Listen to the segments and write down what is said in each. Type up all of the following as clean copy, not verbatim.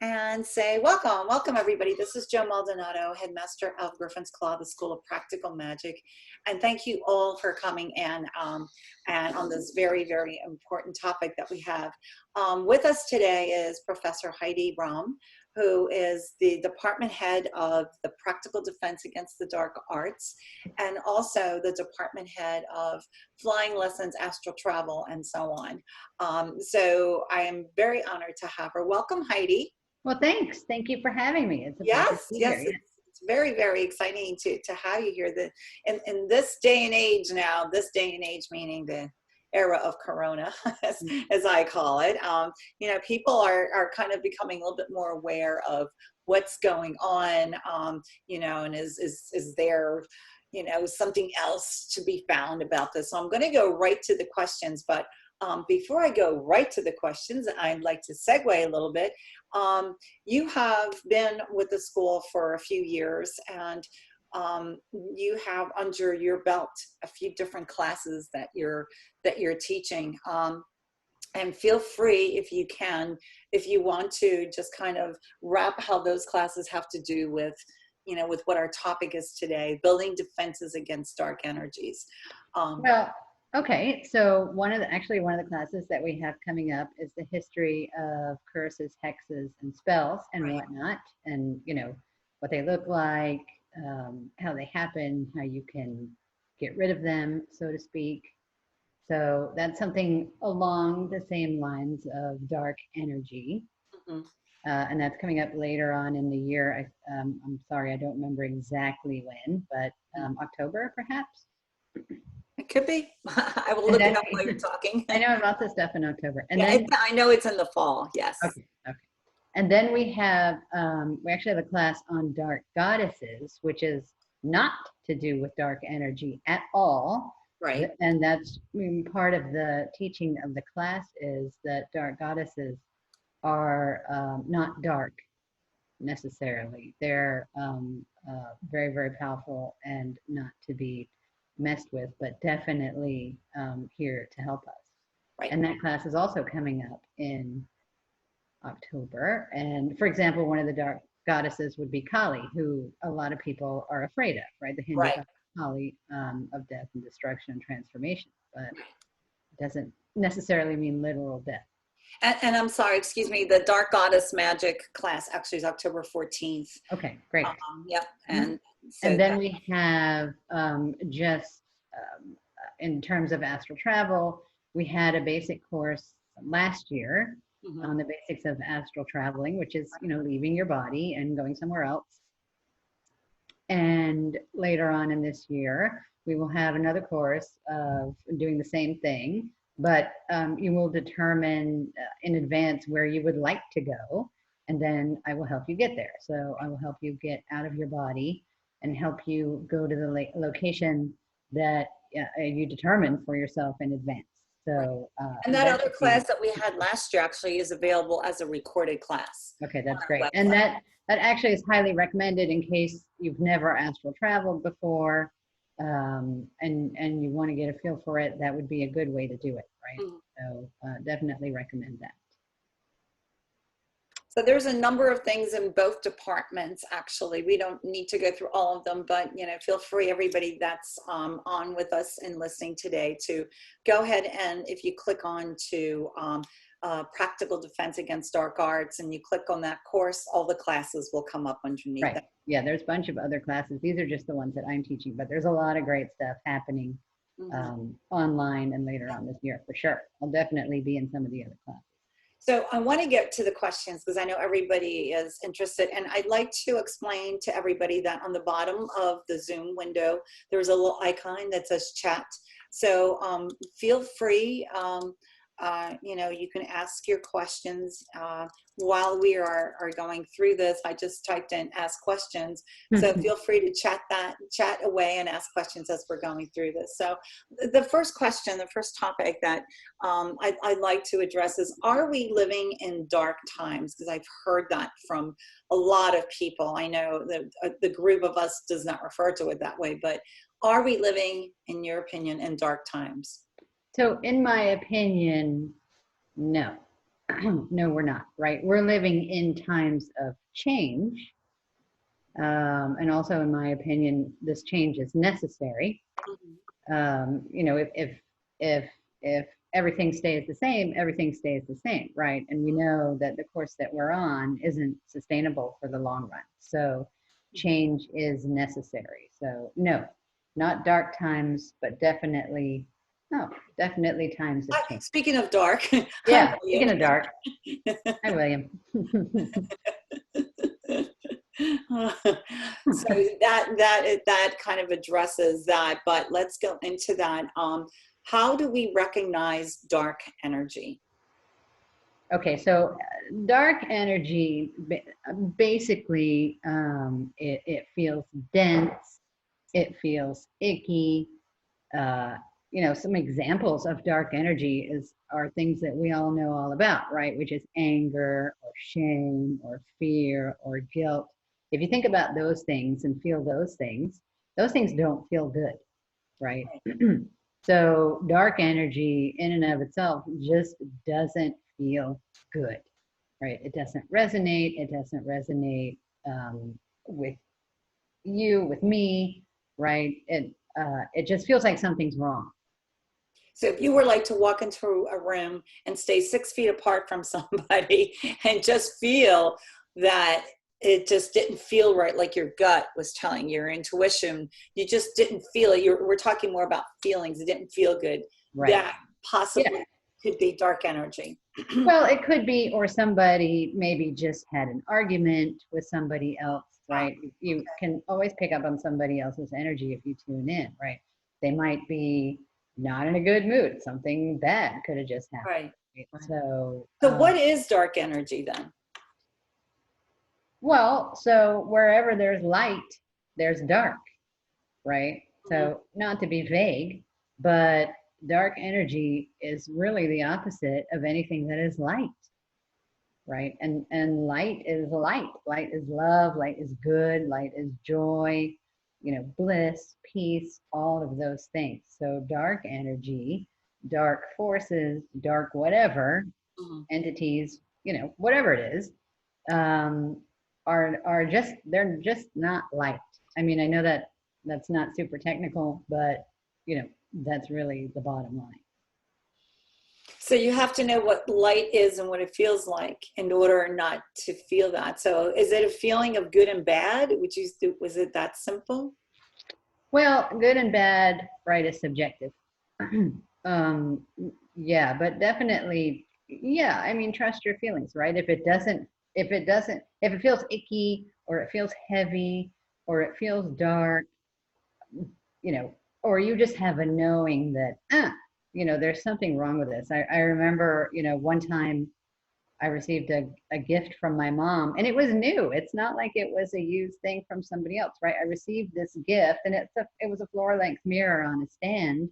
and say, welcome everybody. This is Jo Maldonado, headmaster of Griffin's Claw, the School of Practical Magic. And thank you all for coming in and on this very, very important topic that we have. With us today is Professor Heidi Bromm, who is the department head of the Practical Defense Against the Dark Arts, and also the department head of flying lessons, astral travel, and so on. So I am very honored to have her. Welcome, Heidi. Well, thanks. Thank you for having me. It's a pleasure to be here. It's very, very exciting to have you here. In this day and age now, this day and age meaning the era of Corona, as I call it, you know, people are kind of becoming a little bit more aware of what's going on, you know, and is there, you know, something else to be found about this. So I'm going to go right to the questions, but before I go right to the questions, I'd like to segue a little bit. You have been with the school for a few years, and you have under your belt a few different classes that you're teaching. And feel free, if you can, if you want to, just kind of wrap how those classes have to do with, you know, with what our topic is today, building defenses against dark energies. Well, okay, so one of the classes that we have coming up is the history of curses, hexes, and spells and whatnot, and you know what they look like, how they happen, how you can get rid of them, so to speak. So that's something along the same lines of dark energy. Mm-hmm. And that's coming up later on in the year. I'm sorry, I don't remember exactly when, but October perhaps? It could be. I will look it up while you're talking. I know about this stuff in October. And yeah, then, I know it's in the fall, yes. Okay. And then we actually have a class on dark goddesses, which is not to do with dark energy at all. Right. And that's part of the teaching of the class is that dark goddesses are not dark necessarily. They're very, very powerful and not to be messed with, but definitely here to help us. Right. And that class is also coming up in October. And for example, one of the dark goddesses would be Kali, who a lot of people are afraid of, right? The Hindu goddess Kali, of death and destruction and transformation, but it doesn't necessarily mean literal death. And I'm sorry, excuse me, the Dark Goddess Magic class actually is October 14th. Okay, great. Yep. And then we have in terms of astral travel, we had a basic course last year on the basics of astral traveling, which is, you know, leaving your body and going somewhere else. And later on in this year, we will have another course of doing the same thing, but you will determine in advance where you would like to go, and then I will help you get there. So I will help you get out of your body and help you go to the location that you determine for yourself in advance. So, and that other class that we had last year actually is available as a recorded class. Okay, that's great. And that actually is highly recommended in case you've never astral traveled before, and you want to get a feel for it. That would be a good way to do it, right? So definitely recommend that. So there's a number of things in both departments, actually. We don't need to go through all of them, but, you know, feel free, everybody that's on with us and listening today, to go ahead and if you click on to Practical Defense Against Dark Arts and you click on that course, all the classes will come up underneath that. Yeah, there's a bunch of other classes. These are just the ones that I'm teaching, but there's a lot of great stuff happening online and later on this year, for sure. I'll definitely be in some of the other classes. So I want to get to the questions because I know everybody is interested, and I'd like to explain to everybody that on the bottom of the Zoom window, there's a little icon that says chat. So feel free, you know, you can ask your questions while we are going through this. I just typed in ask questions. So feel free to chat away and ask questions as we're going through this. So the first question, the first topic that I'd like to address is, are we living in dark times? Because I've heard that from a lot of people. I know that the group of us does not refer to it that way, but are we living, in your opinion, in dark times? So in my opinion, no. No, we're not, right? We're living in times of change. And also, in my opinion, this change is necessary. You know, if everything stays the same, everything stays the same, right? And we know that the course that we're on isn't sustainable for the long run. So change is necessary. So no, not dark times, but definitely, no, definitely times of change. Speaking of dark, hi, Yeah, speaking William. of dark. Hi, William. So that kind of addresses that, but let's go into that. How do we recognize dark energy? Okay, so dark energy, basically, it feels dense, it feels icky. You know, some examples of dark energy are things that we all know all about, right? Which is anger or shame or fear or guilt. If you think about those things and feel those things don't feel good, right? So dark energy in and of itself just doesn't feel good, right? It doesn't resonate. It doesn't resonate with you, with me, right? It just feels like something's wrong. So if you were like to walk into a room and stay 6 feet apart from somebody and just feel that it just didn't feel right, like your gut was telling your intuition, you just didn't feel it. We're talking more about feelings. It didn't feel good. Right. That possibly Yeah. could be dark energy. Well, it could be, or somebody maybe just had an argument with somebody else, right? You can always pick up on somebody else's energy if you tune in, right? They might be not in a good mood. Something bad could have just happened. Right. So what is dark energy then? Well, so wherever there's light, there's dark, right? So not to be vague, but dark energy is really the opposite of anything that is light, right? And light is light. Light is love, light is good, light is joy, you know, bliss, peace, all of those things. So dark energy, dark forces, dark whatever, entities, you know, whatever it is, are just, they're just not light. I mean, I know that that's not super technical, but you know, that's really the bottom line. So you have to know what light is and what it feels like in order not to feel that. So is it a feeling of good and bad? Was it that simple? Well, good and bad, right, is subjective. Yeah, but definitely, yeah, I mean, trust your feelings, right? If it feels icky or it feels heavy or it feels dark, you know, or you just have a knowing that, you know, there's something wrong with this. I remember, you know, one time I received a gift from my mom and it was new. It's not like it was a used thing from somebody else, right? I received this gift and it was a floor length mirror on a stand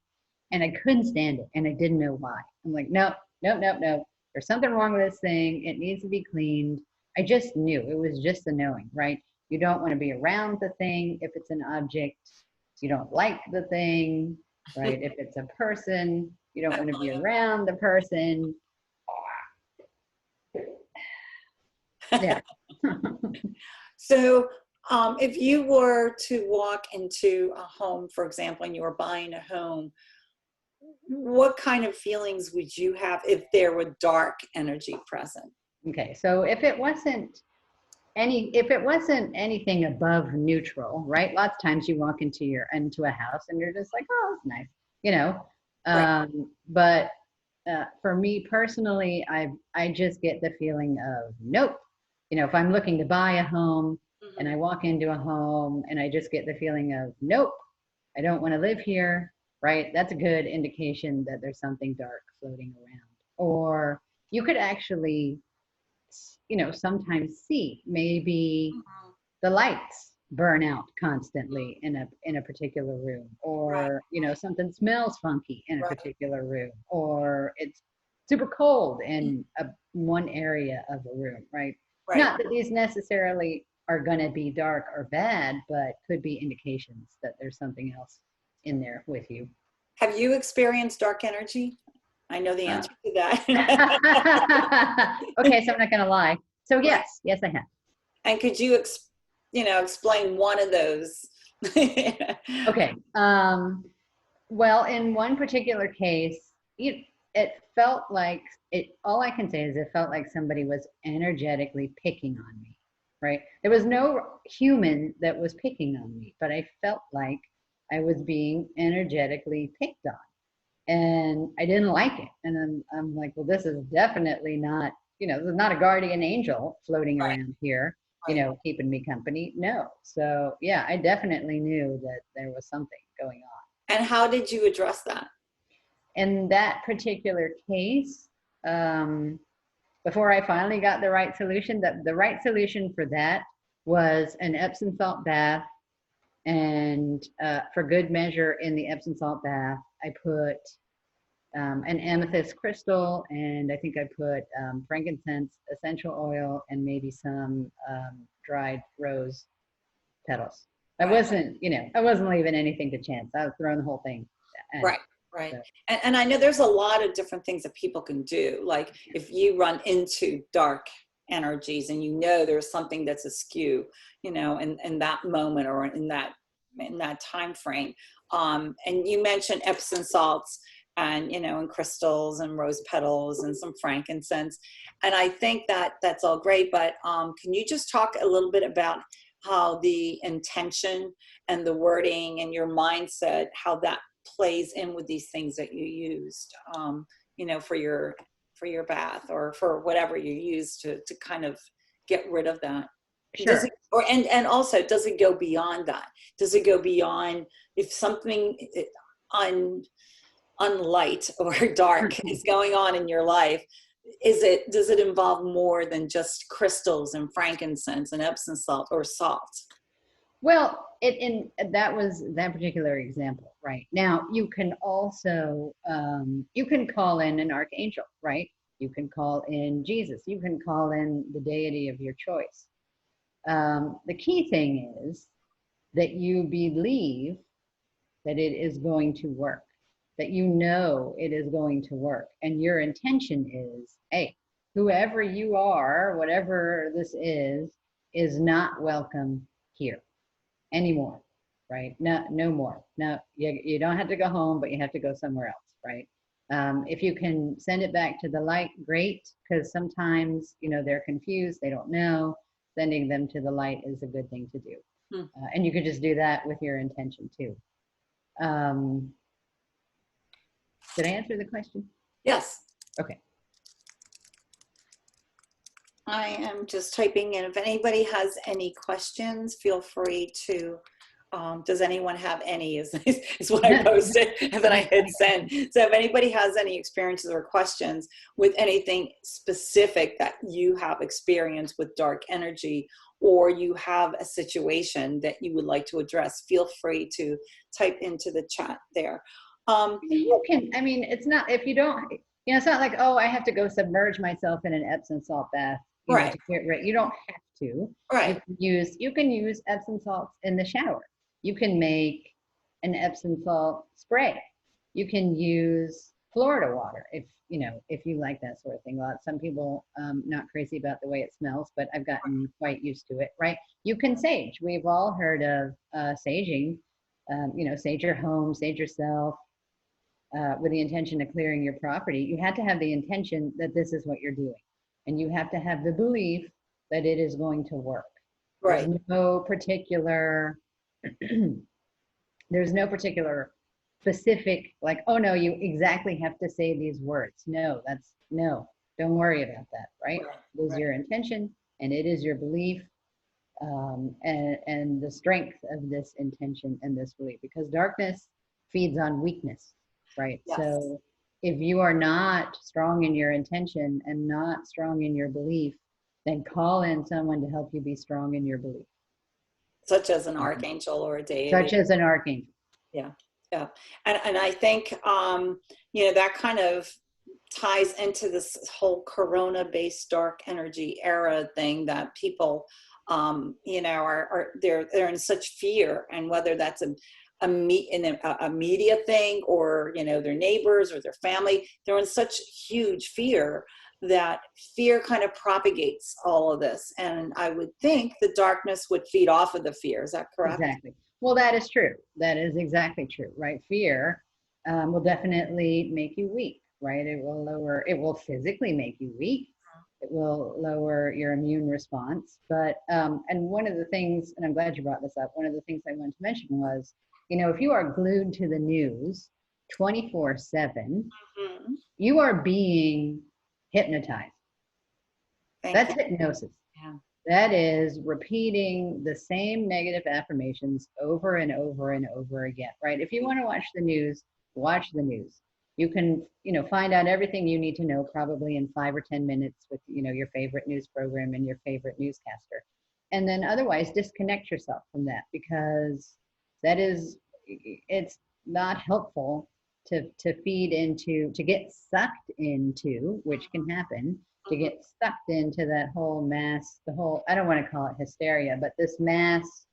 and I couldn't stand it and I didn't know why. I'm like, no, no, no, no. There's something wrong with this thing. It needs to be cleaned. I just knew. It was just a knowing, right? You don't want to be around the thing if it's an object. You don't like the thing, right? If it's a person, you don't want to be around the person. Yeah. So if you were to walk into a home, for example, and you were buying a home, what kind of feelings would you have if there were dark energy present? Okay, so if it wasn't anything above neutral, right? Lots of times you walk into a house and you're just like, oh, it's nice, you know. Right. But for me personally, I just get the feeling of nope. You know, if I'm looking to buy a home and I walk into a home and I just get the feeling of nope, I don't want to live here, right? That's a good indication that there's something dark floating around. Or you could actually, you know, sometimes see maybe the lights burn out constantly in a particular room, or you know, something smells funky in a particular room, or it's super cold in one area of a room, right? Not that these necessarily are going to be dark or bad, but could be indications that there's something else in there with you. Have you experienced dark energy? I know the answer to that. Okay, so I'm not going to lie. So yes, yes, I have. And could you, explain one of those? Okay. Well, in one particular case, it felt like all I can say is it felt like somebody was energetically picking on me, right? There was no human that was picking on me, but I felt like I was being energetically picked on, and I didn't like it. And then I'm like, well, this is definitely not, this is not a guardian angel floating Right. around here, Right. keeping me company. No. So yeah, I definitely knew that there was something going on. And how did you address that? In that particular case, before I finally got the right solution, the right solution for that was an Epsom salt bath. And for good measure, in the Epsom salt bath, I put an amethyst crystal, and I think I put frankincense essential oil, and maybe some dried rose petals. I wasn't leaving anything to chance. I was throwing the whole thing at it. Right. Right. So. And I know there's a lot of different things that people can do. Like if you run into dark energies and there's something that's askew, in that moment or in that time frame. And you mentioned Epsom salts and, and crystals and rose petals and some frankincense. And I think that that's all great, but can you just talk a little bit about how the intention and the wording and your mindset, how that plays in with these things that you used, for your bath or for whatever you use to kind of get rid of that? Sure. Does it, and also, does it go beyond that? Does it go beyond if something unlight or dark is going on in your life? Does it involve more than just crystals and frankincense and Epsom salt or salt? Well, that was that particular example, right? Now you can also you can call in an archangel, right? You can call in Jesus. You can call in the deity of your choice. The key thing is that you believe that it is going to work, that it is going to work, and your intention is, hey, whoever you are, whatever this is not welcome here anymore, right? No more. No, you don't have to go home, but you have to go somewhere else, right? If you can send it back to the light, great, because sometimes, they're confused, they don't know. Sending them to the light is a good thing to do. And you could just do that with your intention too. Did I answer the question? Yes. Okay. I am just typing in. If anybody has any questions, feel free to. Does anyone have any? Is what I posted, and then I hit send. So if anybody has any experiences or questions with anything specific that you have experienced with dark energy, or you have a situation that you would like to address, feel free to type into the chat there. You can. I mean, it's not if you don't. It's not like, oh, I have to go submerge myself in an Epsom salt bath. Right. You don't have to. Right. You can use Epsom salts in the shower. You can make an Epsom salt spray. You can use Florida water if you like that sort of thing. Well, some people not crazy about the way it smells, but I've gotten quite used to it. Right? You can sage. We've all heard of saging. Sage your home, sage yourself. With the intention of clearing your property. You had to have the intention that this is what you're doing. And you have to have the belief that it is going to work. Right. There's no particular specific, like, oh no, you exactly have to say these words. No, don't worry about that, right? It is your intention and it is your belief and the strength of this intention and this belief, because darkness feeds on weakness. Right. Yes. So if you are not strong in your intention and not strong in your belief, then call in someone to help you be strong in your belief. Such as an archangel or a deity. Such as an archangel. Yeah. Yeah. And I think, that kind of ties into this whole Corona-based dark energy era thing that people, they're in such fear, and whether that's a media thing, or, you know, their neighbors or their family. They're in such huge fear that fear kind of propagates all of this. And I would think the darkness would feed off of the fear. Is that correct? Exactly. Well, that is true. That is exactly true, right? Fear will definitely make you weak, right? It will physically make you weak. It will lower your immune response. But, and one of the things, and I'm glad you brought this up, one of the things I wanted to mention was, you know, if you are glued to the news 24/7, you are being hypnotized. That's hypnosis. Yeah. That is repeating the same negative affirmations over and over and over again, right? If you want to watch the news, watch the news. You can, you know, find out everything you need to know probably in 5 or 10 minutes with, you know, your favorite news program and your favorite newscaster. And then otherwise disconnect yourself from that, because it's not helpful to feed into, to get sucked into, which can happen, to get sucked into that whole mass, I don't want to call it hysteria, but this mass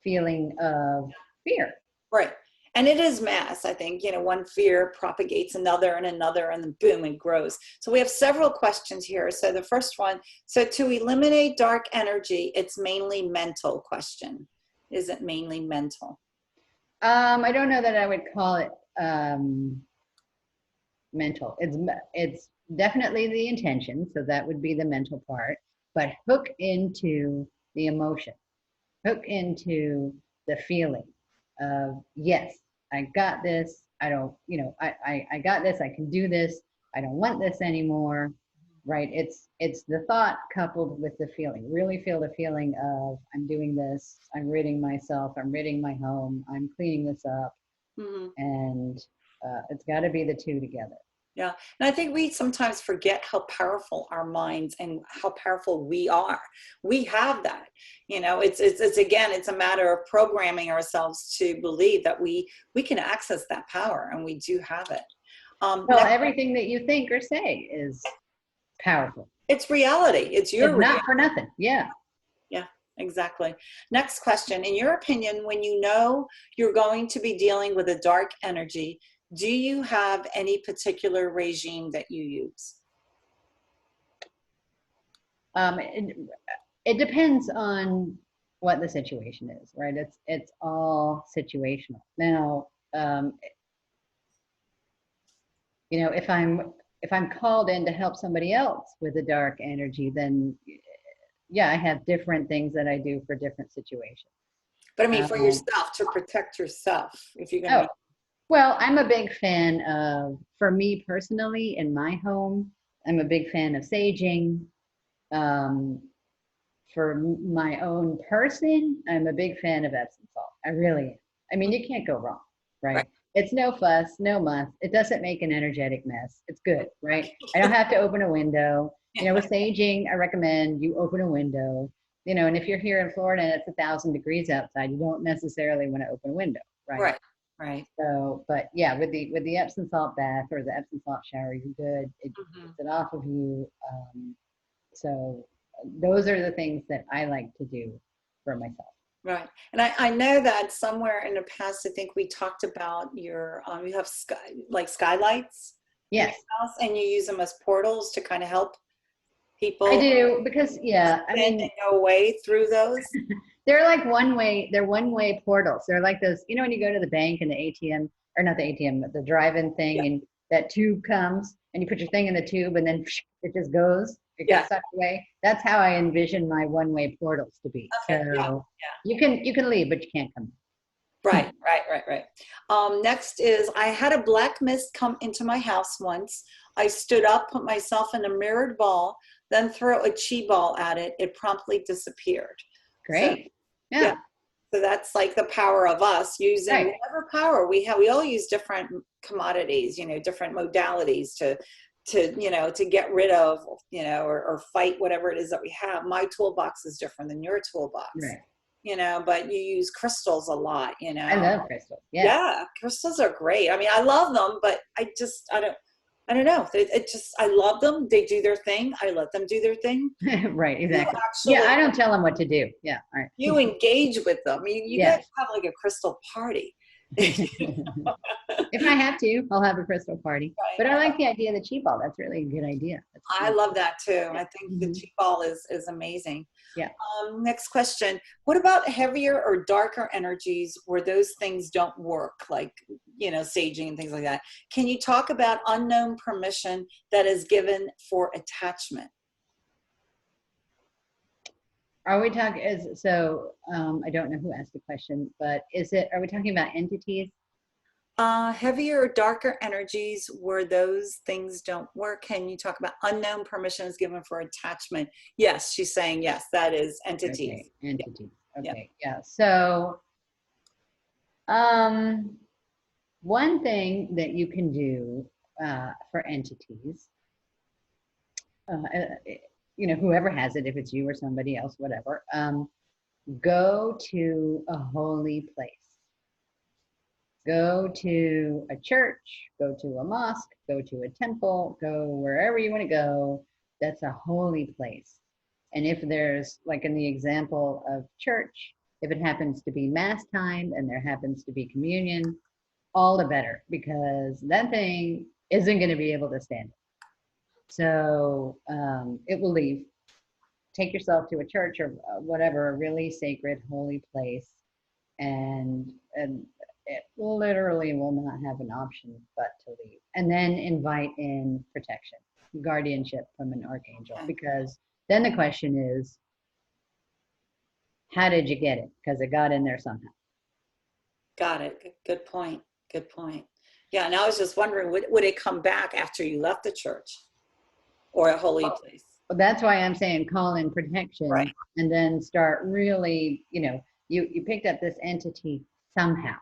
feeling of fear. Right. And it is mass. I think, you know, one fear propagates another, and then boom, it grows. So we have several questions here. So the first one, so to eliminate dark energy, it's mainly mental question. Is it mainly mental? I don't know that I would call it mental. It's definitely the intention. So that would be the mental part, but hook into the emotion, hook into the feeling of, yes, I got this. I don't, you know, I got this. I can do this. I don't want this anymore. Right. It's the thought coupled with the feeling. Really feel the feeling of, I'm doing this. I'm ridding myself. I'm ridding my home. I'm cleaning this up. And it's got to be the two together. Yeah. And I think we sometimes forget how powerful our minds and how powerful we are. We have that, you know, it's again, it's a matter of programming ourselves to believe that we can access that power, and we do have it. Well, everything that you think or say is powerful. It's reality. It's your reality. Not for nothing. Yeah. Yeah, exactly. Next question. In your opinion, when you know you're going to be dealing with a dark energy, do you have any particular regime that you use? It depends on what the situation is, right? It's all situational. Now, you know, if I'm called in to help somebody else with a dark energy, then yeah, I have different things that I do for different situations. But I mean, for yourself, to protect yourself, if you're going to. Well, I'm a big fan of, for me personally, in my home, I'm a big fan of saging. For my own person, I'm a big fan of Epsom salt. I really am. I mean, you can't go wrong, right? It's no fuss, no muss. It doesn't make an energetic mess. It's good, right? I don't have to open a window. You know, with saging, I recommend you open a window. You know, and if you're here in Florida and it's 1,000 degrees outside, you don't necessarily want to open a window, right? Right. So, but yeah, with the Epsom salt bath or the Epsom salt shower, you're good. It gets it off of you. So those are the things that I like to do for myself. Right. And I know that somewhere in the past, I think we talked about your, you have skylights. Yes. In your house, and you use them as portals to kind of help people. I do, because I mean, they go away through those. They're like one-way portals. They're like those, you know, when you go to the bank and the ATM, or not the ATM, but the drive-in thing, and that tube comes and you put your thing in the tube and then it just goes. It gets sucked away. That's how I envision my one-way portals to be. Okay. So you can leave, but you can't come. Right. Next is, I had a black mist come into my house once. I stood up, put myself in a mirrored ball, then threw a chi ball at it. It promptly disappeared. Great. So, yeah. So that's like the power of us using whatever power we have. We all use different commodities, you know, different modalities to you know, to get rid of, you know, or fight whatever it is that we have. My toolbox is different than your toolbox. Right. You know, but you use crystals a lot, you know. I love crystals. Yeah, crystals are great. I mean, I love them, but I don't know. I love them. They do their thing. I let them do their thing. Right, exactly. I don't tell them what to do. Yeah, all right. You engage with them. You guys have like a crystal party. If I have to, I'll have a crystal party. Right. But I like the idea of the chi ball. That's really a good idea. I love that too. Yeah. I think the chi ball is amazing. Yeah. Next question. What about heavier or darker energies where those things don't work, like, saging and things like that? Can you talk about unknown permission that is given for attachment? Are we talking, I don't know who asked the question, but are we talking about entities? Heavier or darker energies where those things don't work. Can you talk about unknown permissions given for attachment? Yes, she's saying yes, that is entities. Okay, entities. Yeah. Okay, yeah. So, one thing that you can do for entities, whoever has it, if it's you or somebody else, whatever, go to a holy place. Go to a church, go to a mosque, go to a temple, go wherever you want to go. That's a holy place. And if there's, like in the example of church, if it happens to be mass time and there happens to be communion, all the better, because that thing isn't going to be able to stand it. So it will leave. Take yourself to a church or whatever, a really sacred, holy place, and it literally will not have an option but to leave. And then invite in protection, guardianship from an archangel, because then the question is, how did you get it? Because it got in there somehow. Got it. Good point. Good point. Yeah, and I was just wondering, would it come back after you left the church or a holy place? Well, that's why I'm saying call in protection, right. And then start really, you picked up this entity somehow.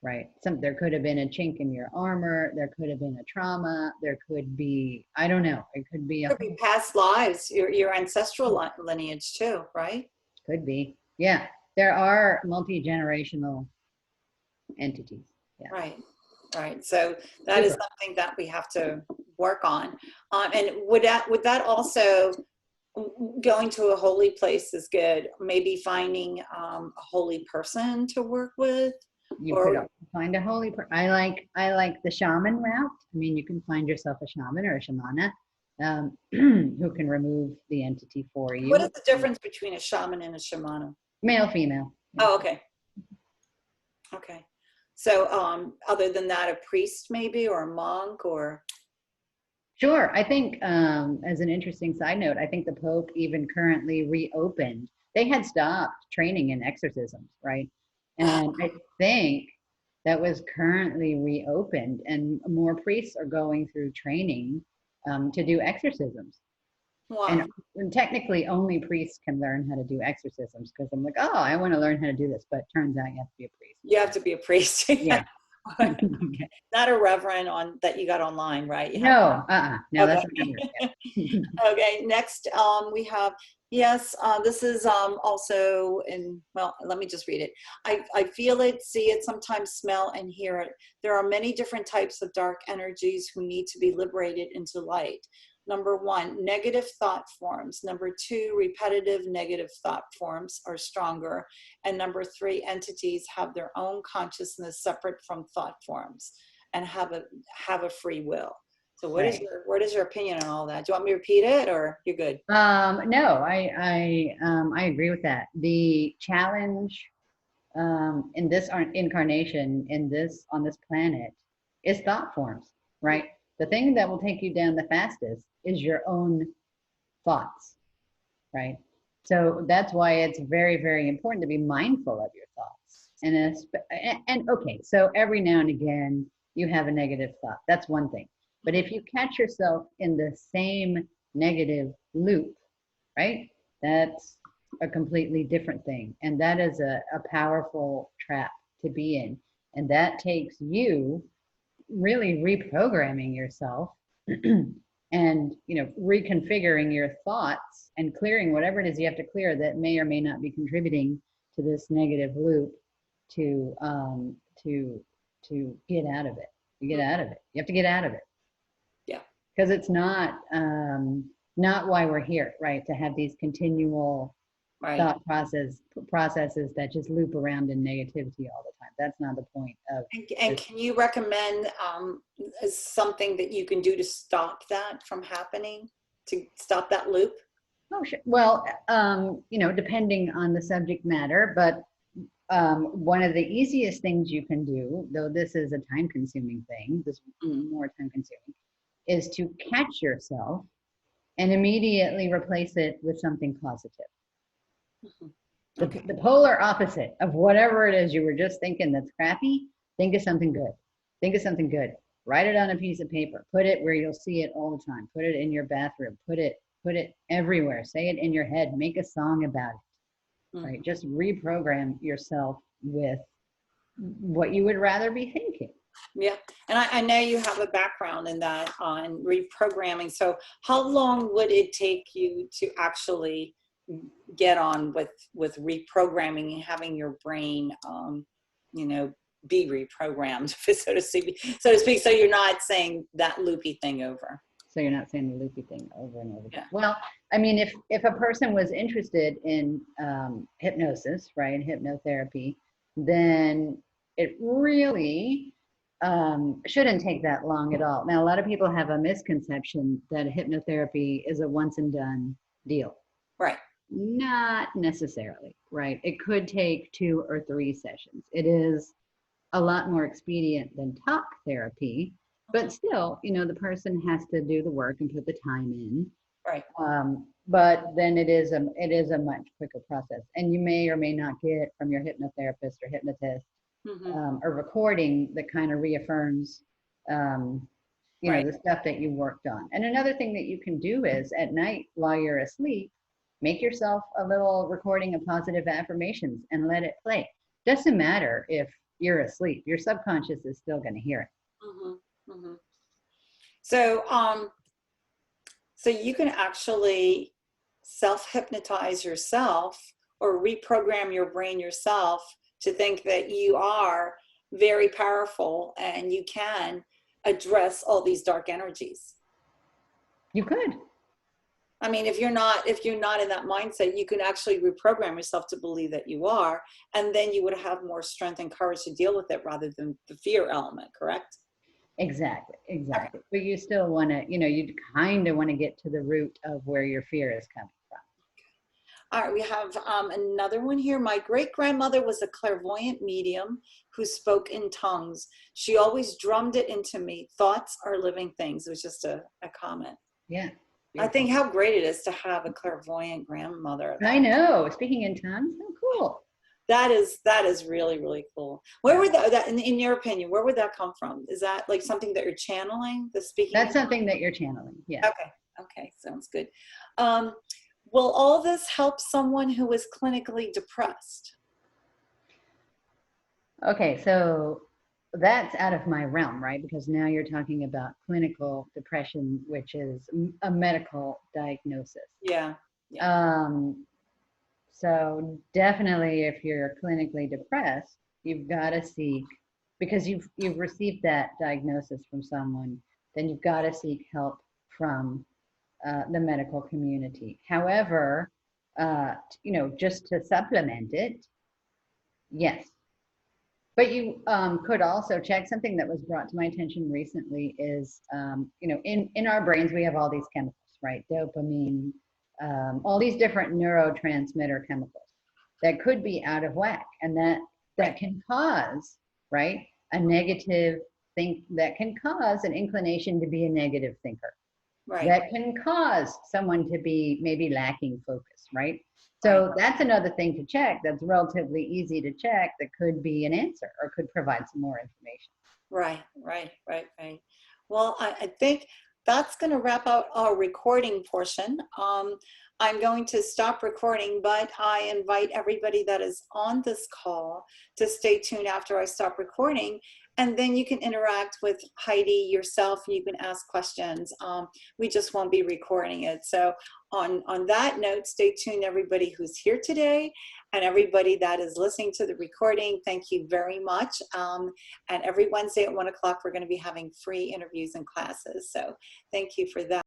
Right. There could have been a chink in your armor. There could have been a trauma. There could be, I don't know. It could be past lives, your ancestral lineage too, right? Could be. Yeah. There are multi-generational entities. Yeah. Right. Right. So that is something that we have to work on. And would that also, going to a holy place is good. Maybe finding a holy person to work with. You could find a holy person. I like the shaman route. I mean, you can find yourself a shaman or a shamana who can remove the entity for you. What is the difference between a shaman and a shamana? Male, female. Oh, okay. Okay. So other than that, a priest maybe, or a monk, or? Sure. I think as an interesting side note, I think the Pope even currently reopened. They had stopped training in exorcisms, right? And I think that was currently reopened, and more priests are going through training to do exorcisms. Wow. And technically only priests can learn how to do exorcisms, because I'm like, oh, I want to learn how to do this, but turns out you have to be a priest. You have to be a priest. Yeah. Okay. Not a reverend that you got online, right? No, no, okay. That's Okay, next we have, this is also let me just read it. I feel it, see it, sometimes smell and hear it. There are many different types of dark energies who need to be liberated into light. Number 1, negative thought forms. Number 2, repetitive negative thought forms are stronger. And number 3, entities have their own consciousness separate from thought forms and have a free will. So what is your opinion on all that? Do you want me to repeat it, or you're good? No, I agree with that. The challenge in this incarnation, on this planet, is thought forms, right? The thing that will take you down the fastest is your own thoughts, right? So that's why it's very, very important to be mindful of your thoughts. And okay, so every now and again, you have a negative thought. That's one thing. But if you catch yourself in the same negative loop, right, that's a completely different thing. And that is a powerful trap to be in. And that takes you really reprogramming yourself and reconfiguring your thoughts and clearing whatever it is you have to clear that may or may not be contributing to this negative loop to get out of it. You have to get out of it. Yeah. Because it's not why we're here, right? To have these continual Right. thought processes that just loop around in negativity all the time. That's not the point of And can you recommend something that you can do to stop that from happening, to stop that loop? Oh, sure. Well, depending on the subject matter, but one of the easiest things you can do, though this is a time-consuming thing, this is more time-consuming, is to catch yourself and immediately replace it with something positive. Okay. The polar opposite of whatever it is you were just thinking that's crappy, think of something good. Think of something good. Write it on a piece of paper. Put it where you'll see it all the time. Put it in your bathroom. Put it everywhere. Say it in your head. Make a song about it. Right? Just reprogram yourself with what you would rather be thinking. Yeah, and I know you have a background in that on reprogramming. So how long would it take you to actually get on with reprogramming and having your brain, be reprogrammed, so to speak? So you're not saying that loopy thing over. So you're not saying the loopy thing over and over again. Yeah. Well, I mean, if a person was interested in hypnosis, right, hypnotherapy, then it really shouldn't take that long at all. Now, a lot of people have a misconception that hypnotherapy is a once and done deal. Right. Not necessarily, right? It could take 2 or 3 sessions. It is a lot more expedient than talk therapy, but still, the person has to do the work and put the time in. Right. But then it is a much quicker process, and you may or may not get from your hypnotherapist or hypnotist a recording that kind of reaffirms, the stuff that you worked on. And another thing that you can do is at night while you're asleep, make yourself a little recording of positive affirmations and let it play. Doesn't matter if you're asleep, your subconscious is still going to hear it. So you can actually self-hypnotize yourself or reprogram your brain yourself to think that you are very powerful and you can address all these dark energies. You could. I mean, if you're not in that mindset, you can actually reprogram yourself to believe that you are, and then you would have more strength and courage to deal with it rather than the fear element, correct? Exactly. But you still want to, you kind of want to get to the root of where your fear is coming from. All right, we have another one here. My great-grandmother was a clairvoyant medium who spoke in tongues. She always drummed it into me. Thoughts are living things. It was just a comment. Yeah. I think how great it is to have a clairvoyant grandmother. I know. Speaking in tongues, how cool. That is really, really cool. Where would that in your opinion, where would that come from? Is that like something that you're channeling, the speaking? That's something that you're channeling. Yeah. Okay, sounds good. Will all this help someone who is clinically depressed? Okay, so that's out of my realm, right? Because now you're talking about clinical depression, which is a medical diagnosis. Yeah. So definitely if you're clinically depressed, you've got to seek, because you've received that diagnosis from someone, then you've got to seek help from the medical community. However, just to supplement it, yes. But you could also check something that was brought to my attention recently is, in our brains, we have all these chemicals, right? Dopamine, all these different neurotransmitter chemicals that could be out of whack. And that can cause, right, a negative that can cause an inclination to be a negative thinker. Right. That can cause someone to be maybe lacking focus, right? So that's another thing to check that's relatively easy to check that could be an answer or could provide some more information. Right. Well, I think that's going to wrap out our recording portion. I'm going to stop recording, but I invite everybody that is on this call to stay tuned after I stop recording. And then you can interact with Heidi yourself. You can ask questions. We just won't be recording it. So on that note, stay tuned, everybody who's here today and everybody that is listening to the recording. Thank you very much. And every Wednesday at 1 o'clock, we're going to be having free interviews and classes. So thank you for that.